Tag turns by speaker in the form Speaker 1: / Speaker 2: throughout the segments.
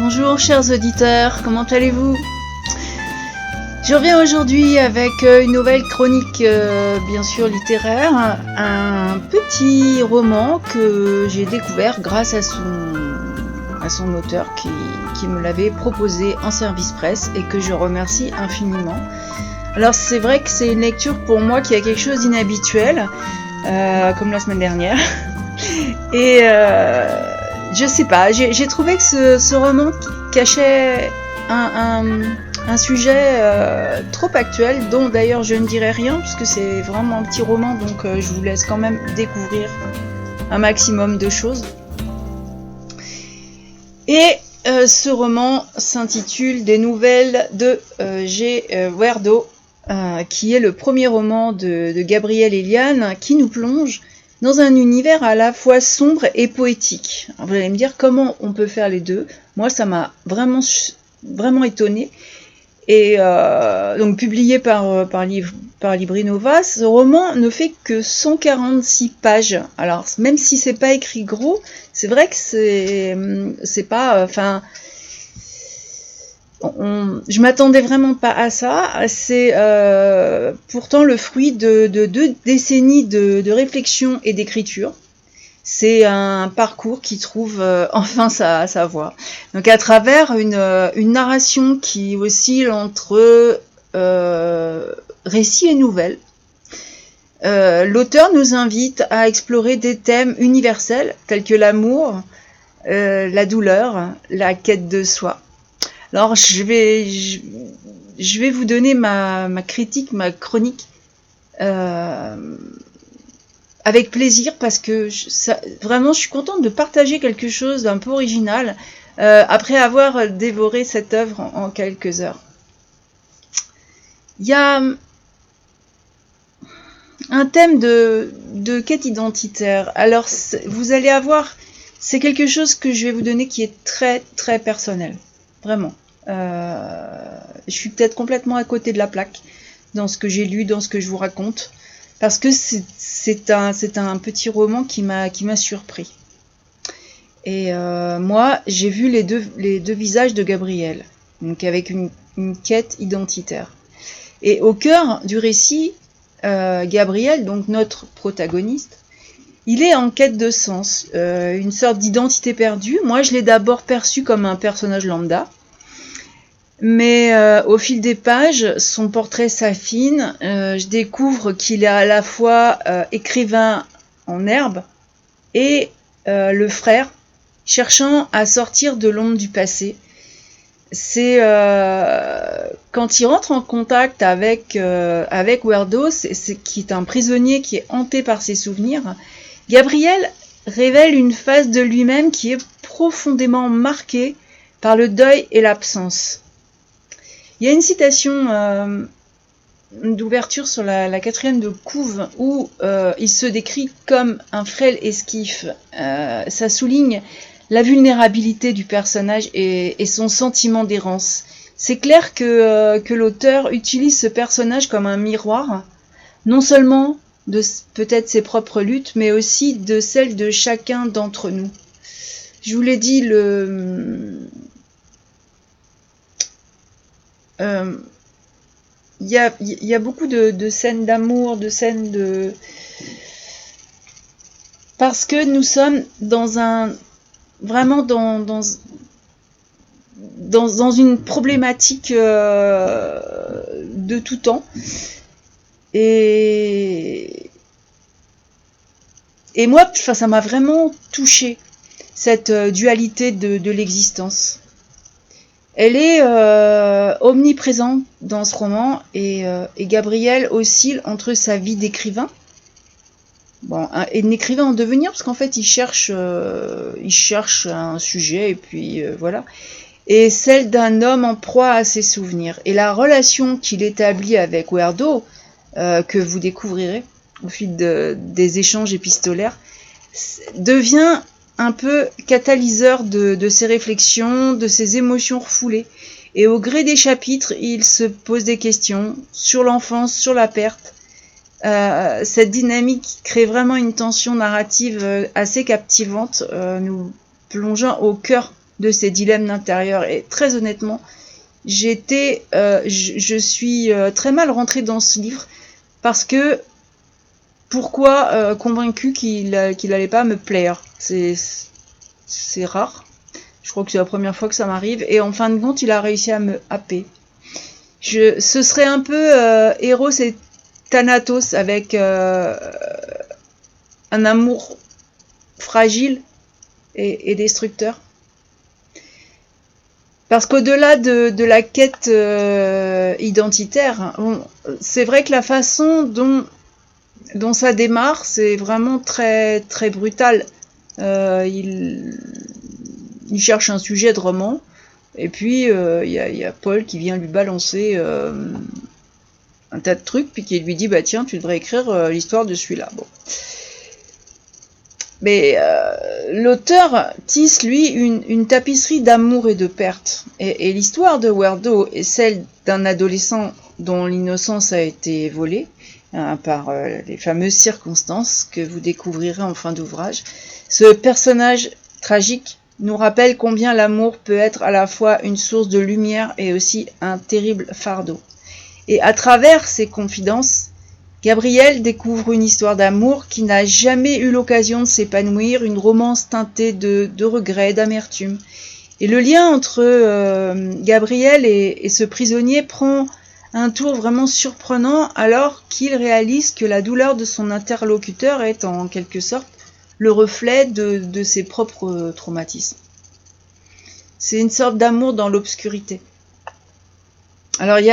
Speaker 1: Bonjour chers auditeurs, comment allez-vous? Je reviens aujourd'hui avec une nouvelle chronique bien sûr littéraire, un petit roman que j'ai découvert grâce à son auteur qui me l'avait proposé en service presse et que je remercie infiniment. Alors c'est vrai que c'est une lecture pour moi qui a quelque chose d'inhabituel, comme la semaine dernière. Et je sais pas, j'ai trouvé que ce roman cachait un sujet trop actuel, dont d'ailleurs je ne dirai rien, puisque c'est vraiment un petit roman, donc je vous laisse quand même découvrir un maximum de choses. Et ce roman s'intitule Des nouvelles de G. Werdo, qui est le premier roman de Gabriel Eliane, qui nous plonge dans un univers à la fois sombre et poétique. Alors vous allez me dire comment on peut faire les deux. Moi, ça m'a vraiment étonnée. Et donc publié par Librinova, ce roman ne fait que 146 pages. Alors même si c'est pas écrit gros, c'est vrai que c'est pas, enfin, je m'attendais vraiment pas à ça. C'est pourtant le fruit de 2 décennies de réflexion et d'écriture. C'est un parcours qui trouve enfin sa voie. Donc à travers une narration qui oscille entre récit et nouvelle, l'auteur nous invite à explorer des thèmes universels tels que l'amour, la douleur, la quête de soi. Alors je vais vous donner ma critique, ma chronique avec plaisir, parce que vraiment je suis contente de partager quelque chose d'un peu original après avoir dévoré cette œuvre en quelques heures. Il y a un thème de quête identitaire. Alors vous allez avoir, c'est quelque chose que je vais vous donner qui est très très personnel, vraiment. Je suis peut-être complètement à côté de la plaque dans ce que j'ai lu, dans ce que je vous raconte, parce que c'est un petit roman qui m'a surpris. Et moi, j'ai vu les deux visages de Gabriel, donc avec une quête identitaire. Et au cœur du récit, Gabriel, donc notre protagoniste, il est en quête de sens, une sorte d'identité perdue. Moi, je l'ai d'abord perçu comme un personnage lambda, mais au fil des pages, son portrait s'affine. Je découvre qu'il est à la fois écrivain en herbe et le frère cherchant à sortir de l'ombre du passé. C'est quand il rentre en contact avec Werdo, qui est un prisonnier qui est hanté par ses souvenirs, Gabriel révèle une face de lui-même qui est profondément marquée par le deuil et l'absence. Il y a une citation d'ouverture sur la 4e de couve où il se décrit comme un frêle esquif. Ça souligne la vulnérabilité du personnage et son sentiment d'errance. C'est clair que l'auteur utilise ce personnage comme un miroir, non seulement de peut-être ses propres luttes, mais aussi de celles de chacun d'entre nous. Je vous l'ai dit, il y a beaucoup de scènes d'amour, de scènes de... Parce que nous sommes vraiment dans une problématique de tout temps. Et moi, ça m'a vraiment touchée, cette dualité de l'existence. Elle est omniprésente dans ce roman, et Gabriel oscille entre sa vie d'écrivain, et d'écrivain en devenir, parce qu'en fait il cherche un sujet, et puis voilà, et celle d'un homme en proie à ses souvenirs. Et la relation qu'il établit avec Werdo, que vous découvrirez au fil des échanges épistolaires, devient un peu catalyseur de ses réflexions, de ses émotions refoulées. Et au gré des chapitres, il se pose des questions sur l'enfance, sur la perte. Cette dynamique crée vraiment une tension narrative assez captivante, nous plongeant au cœur de ses dilemmes intérieurs. Et très honnêtement, je suis très mal rentrée dans ce livre parce que pourquoi convaincu qu'il allait pas me plaire. C'est rare. Je crois que c'est la première fois que ça m'arrive. Et en fin de compte, il a réussi à me happer. Ce serait un peu Eros et Thanatos avec un amour fragile et destructeur. Parce qu'au-delà de la quête identitaire, c'est vrai que la façon dont ça démarre, c'est vraiment très très brutal. Il cherche un sujet de roman, et puis il y a Paul qui vient lui balancer un tas de trucs, puis qui lui dit bah tiens, tu devrais écrire l'histoire de celui-là. Bon. Mais l'auteur tisse, lui, une tapisserie d'amour et de perte. Et l'histoire de Werdo est celle d'un adolescent dont l'innocence a été volée par les fameuses circonstances que vous découvrirez en fin d'ouvrage. Ce personnage tragique nous rappelle combien l'amour peut être à la fois une source de lumière et aussi un terrible fardeau. Et à travers ces confidences, Gabriel découvre une histoire d'amour qui n'a jamais eu l'occasion de s'épanouir, une romance teintée de regrets, d'amertume. Et le lien entre Gabriel et ce prisonnier prend un tour vraiment surprenant alors qu'il réalise que la douleur de son interlocuteur est en quelque sorte le reflet de ses propres traumatismes. C'est une sorte d'amour dans l'obscurité. Alors il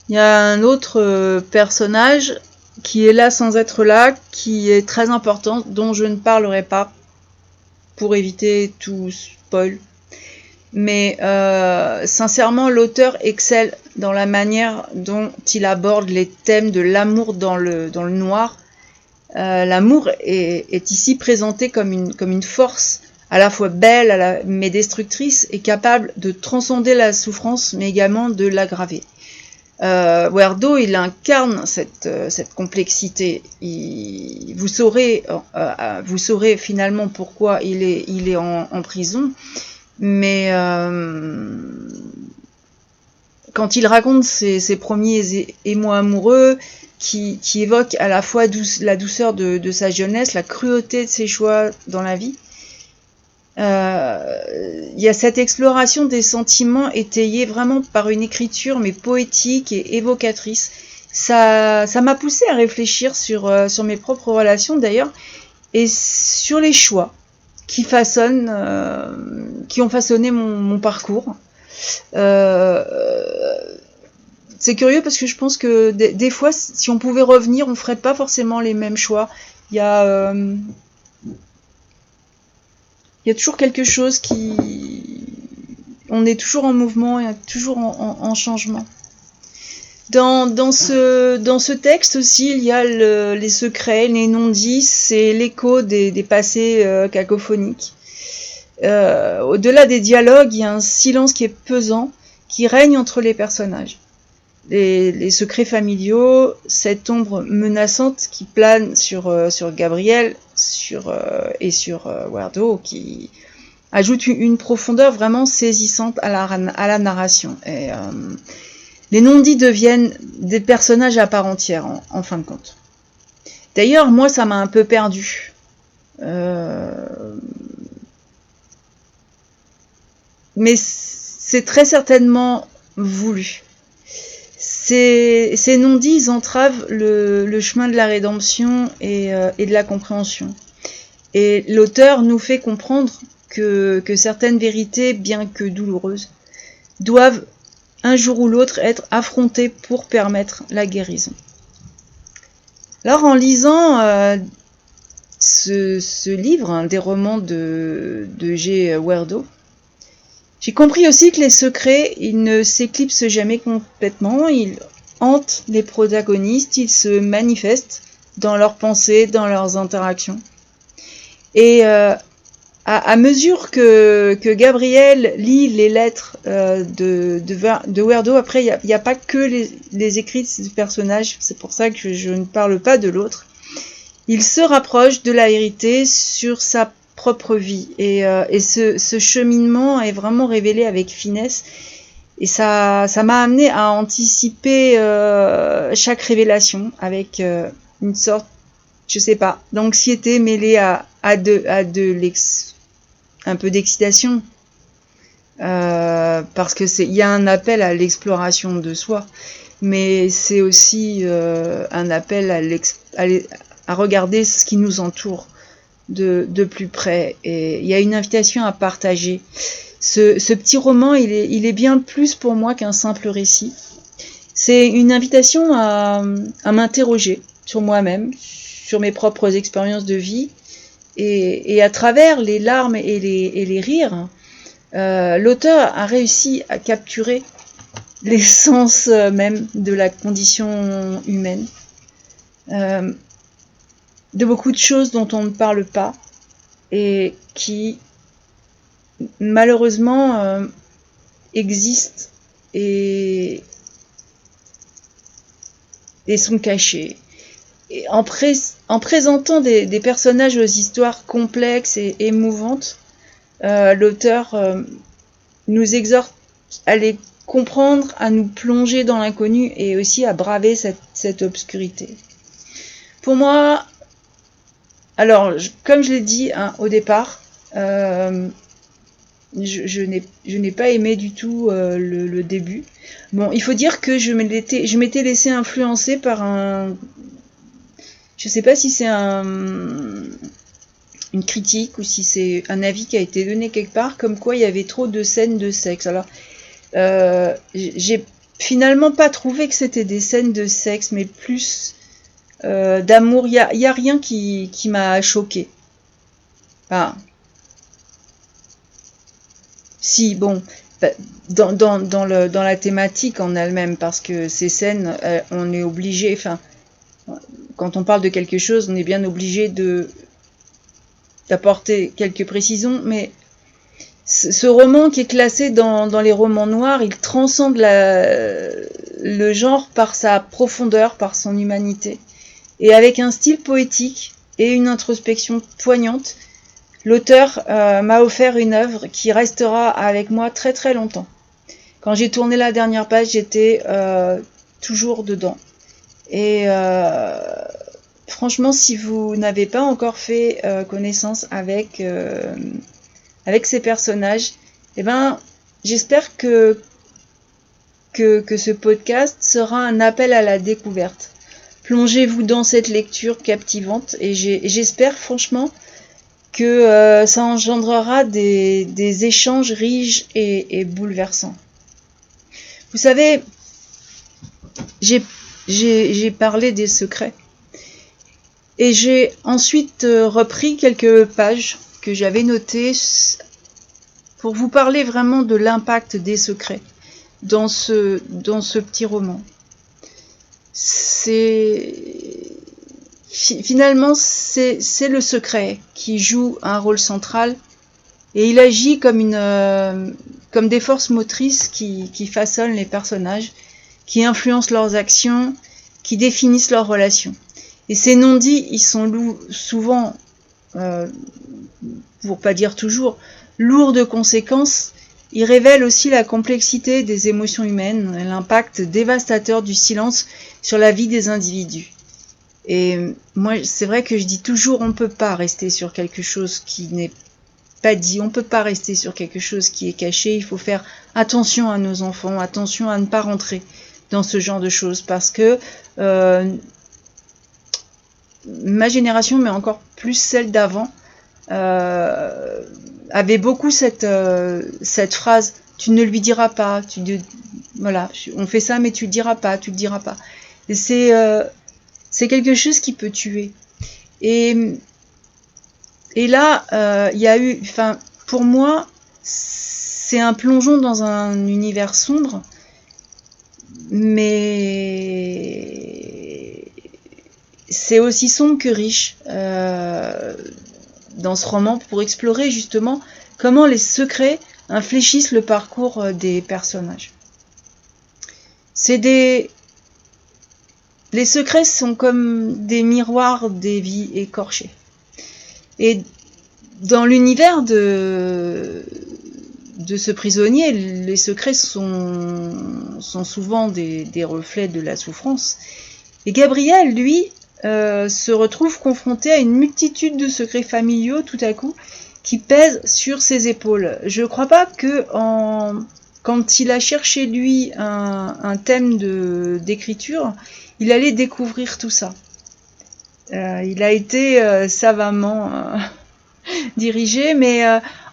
Speaker 1: y a un autre personnage qui est là sans être là, qui est très important, dont je ne parlerai pas pour éviter tout spoil. Mais sincèrement, l'auteur excelle dans la manière dont il aborde les thèmes de l'amour dans le noir. L'amour est ici présenté comme une force à la fois belle mais destructrice et capable de transcender la souffrance mais également de l'aggraver. Werdo, il incarne cette complexité. Vous saurez finalement pourquoi il est en prison, mais quand il raconte ses premiers émois amoureux, qui évoquent à la fois la douceur de sa jeunesse, la cruauté de ses choix dans la vie, il y a cette exploration des sentiments étayée vraiment par une écriture mais poétique et évocatrice. Ça m'a poussé à réfléchir sur mes propres relations d'ailleurs et sur les choix qui ont façonné mon parcours. C'est curieux parce que je pense que des fois, si on pouvait revenir, on ferait pas forcément les mêmes choix. Il y a toujours quelque chose on est toujours en mouvement, il y a toujours en changement. Dans ce texte aussi, il y a les secrets, les non-dits, c'est l'écho des passés cacophoniques. Au-delà des dialogues, il y a un silence qui est pesant, qui règne entre les personnages. Les secrets familiaux, cette ombre menaçante qui plane sur Gabriel et sur Werdo, qui ajoute une profondeur vraiment saisissante à la narration. Et les non-dits deviennent des personnages à part entière, en fin de compte. D'ailleurs, moi, ça m'a un peu perdu. Mais c'est très certainement voulu. Ces non-dits, ils entravent le chemin de la rédemption et de la compréhension. Et l'auteur nous fait comprendre que certaines vérités, bien que douloureuses, doivent un jour ou l'autre être affrontées pour permettre la guérison. Alors en lisant ce livre, des romans de G. Werdo, j'ai compris aussi que les secrets, ils ne s'éclipsent jamais complètement, ils hantent les protagonistes, ils se manifestent dans leurs pensées, dans leurs interactions. Et à mesure que Gabriel lit les lettres de Werdo, après, il n'y a pas que les écrits de ces personnages, c'est pour ça que je ne parle pas de l'autre. il se rapproche de la vérité sur sa propre vie. Et ce cheminement est vraiment révélé avec finesse. Et ça m'a amené à anticiper chaque révélation avec une sorte, je sais pas, d'anxiété mêlée à un peu d'excitation. Parce que il y a un appel à l'exploration de soi, mais c'est aussi un appel à regarder ce qui nous entoure de plus près. Et il y a une invitation à partager. Ce petit roman, il est bien plus pour moi qu'un simple récit. C'est une invitation à m'interroger sur moi-même, sur mes propres expériences de vie, et à travers les larmes et les rires, l'auteur a réussi à capturer l'essence même de la condition humaine, de beaucoup de choses dont on ne parle pas et qui malheureusement existent et sont cachées. Et en présentant des personnages aux histoires complexes et émouvantes, l'auteur nous exhorte à les comprendre, à nous plonger dans l'inconnu et aussi à braver cette obscurité. Pour moi, alors, comme je l'ai dit au départ, je n'ai pas aimé du tout le début. Bon, il faut dire que je m'étais laissé influencer par je sais pas si c'est une critique ou si c'est un avis qui a été donné quelque part, comme quoi il y avait trop de scènes de sexe. Alors, j'ai finalement pas trouvé que c'était des scènes de sexe, mais plus d'amour. Il y a rien qui m'a choqué. Enfin, si, bon, dans la thématique en elle-même, parce que ces scènes, on est obligé, enfin, quand on parle de quelque chose, on est bien obligé d'apporter quelques précisions, mais ce roman qui est classé dans les romans noirs, il transcende le genre par sa profondeur, par son humanité. Et avec un style poétique et une introspection poignante, l'auteur m'a offert une œuvre qui restera avec moi très très longtemps. Quand j'ai tourné la dernière page, j'étais toujours dedans. Et franchement, si vous n'avez pas encore fait connaissance avec ces personnages, eh ben, j'espère que ce podcast sera un appel à la découverte. Plongez-vous dans cette lecture captivante et j'espère franchement que ça engendrera des échanges riches et bouleversants. Vous savez, j'ai parlé des secrets et j'ai ensuite repris quelques pages que j'avais notées pour vous parler vraiment de l'impact des secrets dans ce petit roman. Finalement, c'est le secret qui joue un rôle central et il agit comme des forces motrices qui façonnent les personnages, qui influencent leurs actions, qui définissent leurs relations. Et ces non-dits, ils sont souvent, pour pas dire toujours, lourds de conséquences. Ils révèlent aussi la complexité des émotions humaines, l'impact dévastateur du silence sur la vie des individus. Et moi, c'est vrai que je dis toujours, on ne peut pas rester sur quelque chose qui n'est pas dit, on ne peut pas rester sur quelque chose qui est caché. Il faut faire attention à nos enfants, attention à ne pas rentrer dans ce genre de choses, parce que ma génération, mais encore plus celle d'avant, avait beaucoup cette phrase: tu ne lui diras pas, voilà, on fait ça mais tu le diras pas, tu le diras pas. Et c'est quelque chose qui peut tuer. Et là, il y a eu, enfin, pour moi, c'est un plongeon dans un univers sombre, mais c'est aussi sombre que riche dans ce roman, pour explorer justement comment les secrets infléchissent le parcours des personnages. Les secrets sont comme des miroirs des vies écorchées. Et dans l'univers de ce prisonnier, les secrets sont souvent des reflets de la souffrance. Et Gabriel, lui, se retrouve confronté à une multitude de secrets familiaux tout à coup qui pèsent sur ses épaules. Je ne crois pas que quand il a cherché lui un thème d'écriture, il allait découvrir tout ça. Il a été savamment dirigé, mais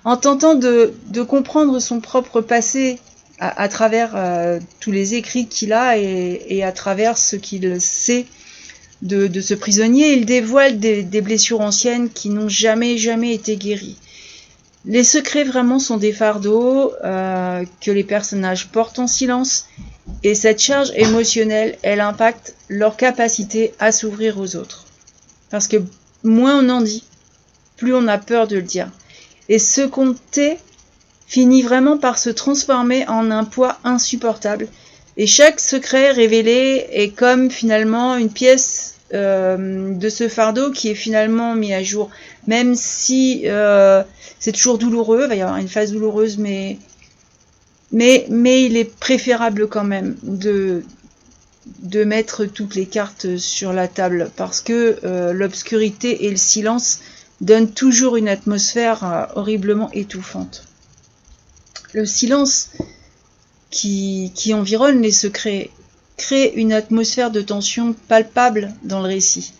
Speaker 1: en tentant de comprendre son propre passé à travers tous les écrits qu'il a et à travers ce qu'il sait de ce prisonnier, il dévoile des blessures anciennes qui n'ont jamais été guéries. Les secrets vraiment sont des fardeaux que les personnages portent en silence, et cette charge émotionnelle, elle impacte leur capacité à s'ouvrir aux autres. Parce que moins on en dit, plus on a peur de le dire. Et ce qu'on tait finit vraiment par se transformer en un poids insupportable. Et chaque secret révélé est comme finalement une pièce de ce fardeau qui est finalement mis à jour. Même si c'est toujours douloureux, il va y avoir une phase douloureuse, mais il est préférable quand même de mettre toutes les cartes sur la table, parce que l'obscurité et le silence donnent toujours une atmosphère horriblement étouffante. Le silence qui environne les secrets crée une atmosphère de tension palpable dans le récit.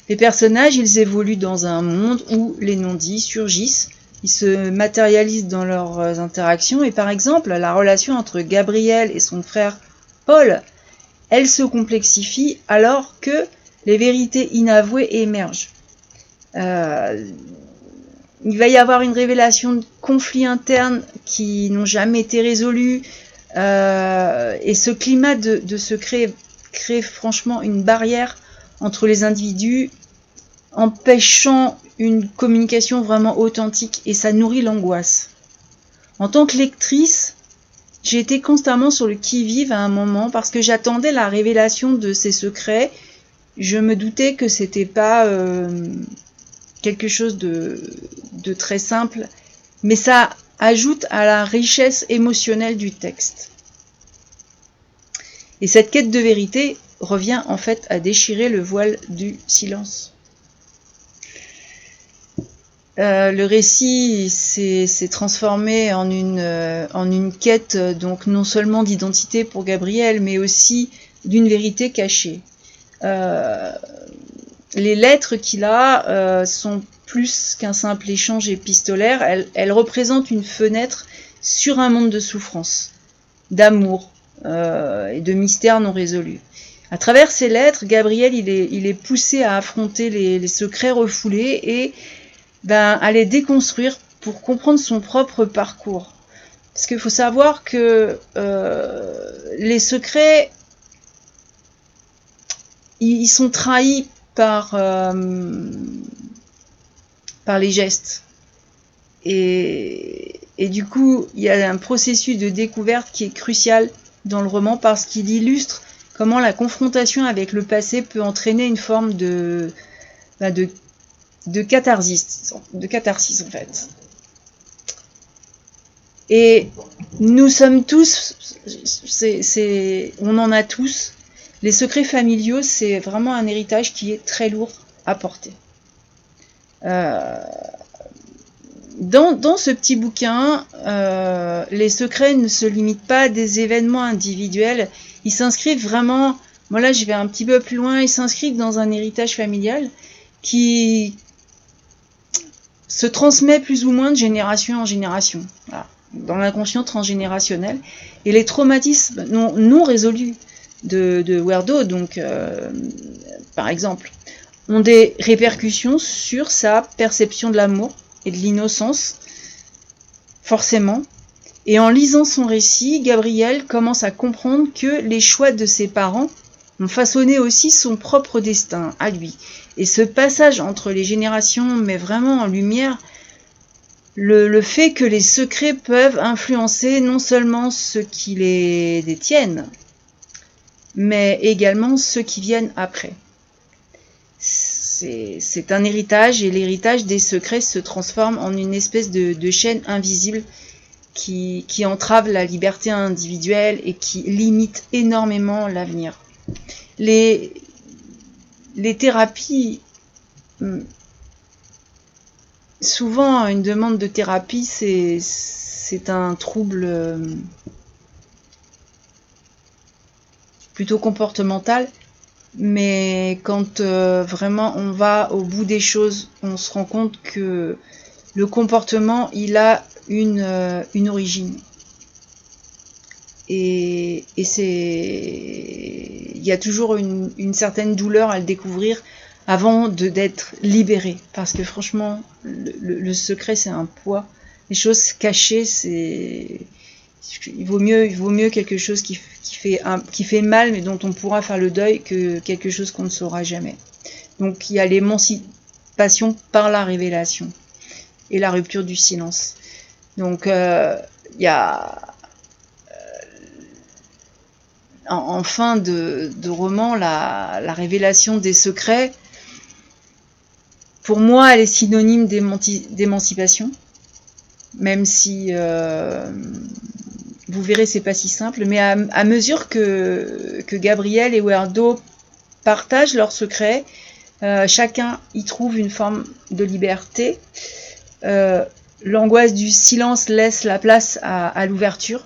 Speaker 1: Les personnages, ils évoluent dans un monde où les non-dits surgissent, ils se matérialisent dans leurs interactions, et par exemple, la relation entre Gabriel et son frère Paul, elle se complexifie alors que les vérités inavouées émergent. Il va y avoir une révélation de conflits internes qui n'ont jamais été résolus, et ce climat de secret crée franchement une barrière entre les individus, empêchant une communication vraiment authentique, et ça nourrit l'angoisse. En tant que lectrice, j'ai été constamment sur le qui-vive à un moment parce que j'attendais la révélation de ces secrets. Je me doutais que c'était pas quelque chose de très simple, mais ça ajoute à la richesse émotionnelle du texte. Et cette quête de vérité revient en fait à déchirer le voile du silence. Le récit s'est transformé en une quête, donc non seulement d'identité pour Gabriel, mais aussi d'une vérité cachée. Les lettres qu'il a sont plus qu'un simple échange épistolaire, elles représentent une fenêtre sur un monde de souffrance, d'amour et de mystères non résolus. À travers ces lettres, Gabriel il est poussé à affronter les secrets refoulés et à les déconstruire pour comprendre son propre parcours. Parce qu'il faut savoir que les secrets, ils sont trahis par les gestes. Et du coup, il y a un processus de découverte qui est crucial dans le roman parce qu'il illustre comment la confrontation avec le passé peut entraîner une forme de catharsis en fait. Et nous sommes tous, on en a tous. Les secrets familiaux, c'est vraiment un héritage qui est très lourd à porter. Dans ce petit bouquin, les secrets ne se limitent pas à des événements individuels. Ils s'inscrivent vraiment, moi là je vais un petit peu plus loin, ils s'inscrivent dans un héritage familial qui se transmet plus ou moins de génération en génération, voilà, dans l'inconscient transgénérationnel. Et les traumatismes non résolus de Werdo, donc par exemple, ont des répercussions sur sa perception de l'amour et de l'innocence, forcément. Et en lisant son récit, Gabriel commence à comprendre que les choix de ses parents ont façonné aussi son propre destin à lui. Et ce passage entre les générations met vraiment en lumière le fait que les secrets peuvent influencer non seulement ceux qui les détiennent, mais également ceux qui viennent après. C'est un héritage, et l'héritage des secrets se transforme en une espèce de chaîne invisible qui entrave la liberté individuelle et qui limite énormément l'avenir. Les thérapies, souvent une demande de thérapie, c'est un trouble plutôt comportemental, mais quand vraiment on va au bout des choses, on se rend compte que le comportement, il a une origine. Et il y a toujours une certaine douleur à le découvrir avant d'être libéré. Parce que franchement, le secret, c'est un poids. Les choses cachées, il vaut mieux quelque chose qui fait mal, mais dont on pourra faire le deuil, que quelque chose qu'on ne saura jamais. Donc il y a l'émancipation par la révélation et la rupture du silence. Donc il y a en fin de roman, la révélation des secrets, pour moi, elle est synonyme d'émancipation, même si vous verrez, c'est pas si simple, mais à mesure que Gabriel et Werdo partagent leurs secrets, chacun y trouve une forme de liberté. L'angoisse du silence laisse la place à l'ouverture,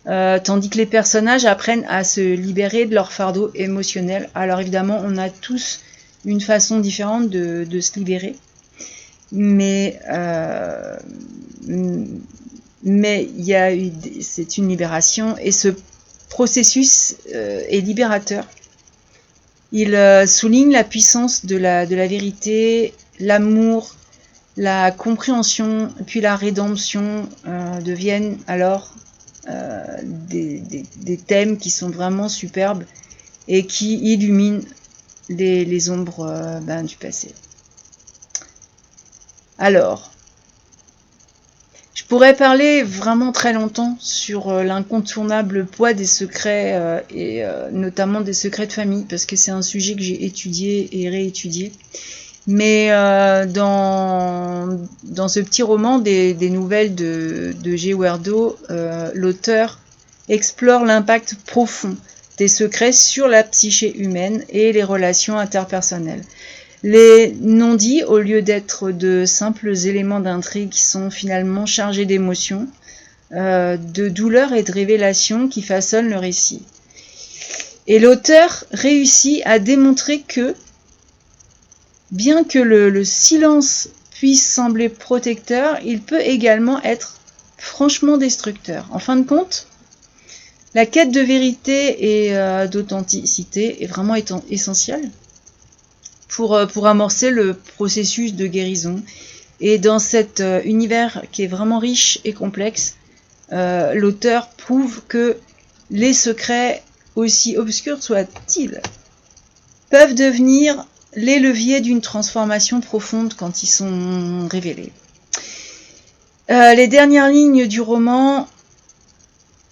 Speaker 1: tandis que les personnages apprennent à se libérer de leur fardeau émotionnel. Alors évidemment, on a tous une façon différente de se libérer, mais c'est une libération, et ce processus est libérateur. Il souligne la puissance de la vérité, l'amour, la compréhension, puis la rédemption deviennent alors des thèmes qui sont vraiment superbes et qui illuminent les ombres du passé. Alors, je pourrais parler vraiment très longtemps sur l'incontournable poids des secrets et notamment des secrets de famille, parce que c'est un sujet que j'ai étudié et réétudié. Mais dans ce petit roman des nouvelles de G. Werdo, l'auteur explore l'impact profond des secrets sur la psyché humaine et les relations interpersonnelles. Les non-dits, au lieu d'être de simples éléments d'intrigue, sont finalement chargés d'émotions, de douleur et de révélations qui façonnent le récit. Et l'auteur réussit à démontrer que, bien que le silence puisse sembler protecteur, il peut également être franchement destructeur. En fin de compte, la quête de vérité et d'authenticité est vraiment essentielle pour amorcer le processus de guérison. Et dans cet univers qui est vraiment riche et complexe, l'auteur prouve que les secrets, aussi obscurs soient-ils, peuvent devenir les leviers d'une transformation profonde quand ils sont révélés. Les dernières lignes du roman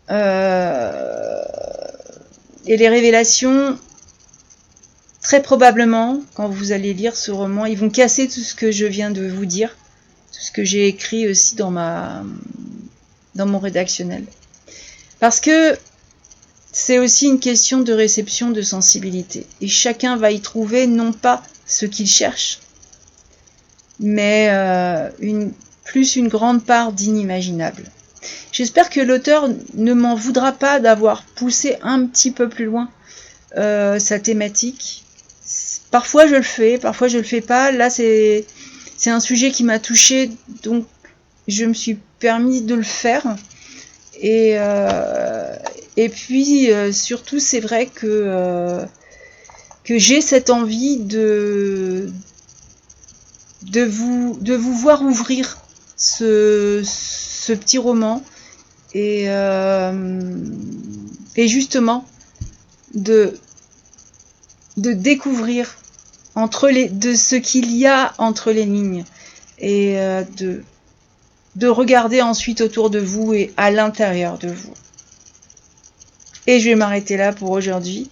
Speaker 1: et les révélations, très probablement, quand vous allez lire ce roman, ils vont casser tout ce que je viens de vous dire, tout ce que j'ai écrit aussi dans mon rédactionnel. Parce que c'est aussi une question de réception, de sensibilité. Et chacun va y trouver non pas ce qu'il cherche, mais une grande part d'inimaginable. J'espère que l'auteur ne m'en voudra pas d'avoir poussé un petit peu plus loin sa thématique. Parfois je le fais, parfois je le fais pas. Là c'est un sujet qui m'a touchée, donc je me suis permis de le faire. Et puis surtout, c'est vrai que j'ai cette envie de vous voir ouvrir ce petit roman et justement de découvrir de ce qu'il y a entre les lignes, et de regarder ensuite autour de vous et à l'intérieur de vous. Et je vais m'arrêter là pour aujourd'hui.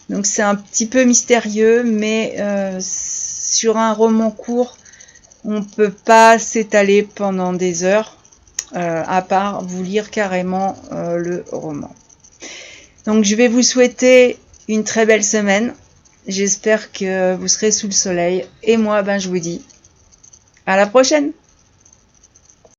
Speaker 1: Donc c'est un petit peu mystérieux, mais sur un roman court, on ne peut pas s'étaler pendant des heures, à part vous lire carrément le roman. Donc je vais vous souhaiter une très belle semaine. J'espère que vous serez sous le soleil. Et moi, je vous dis à la prochaine!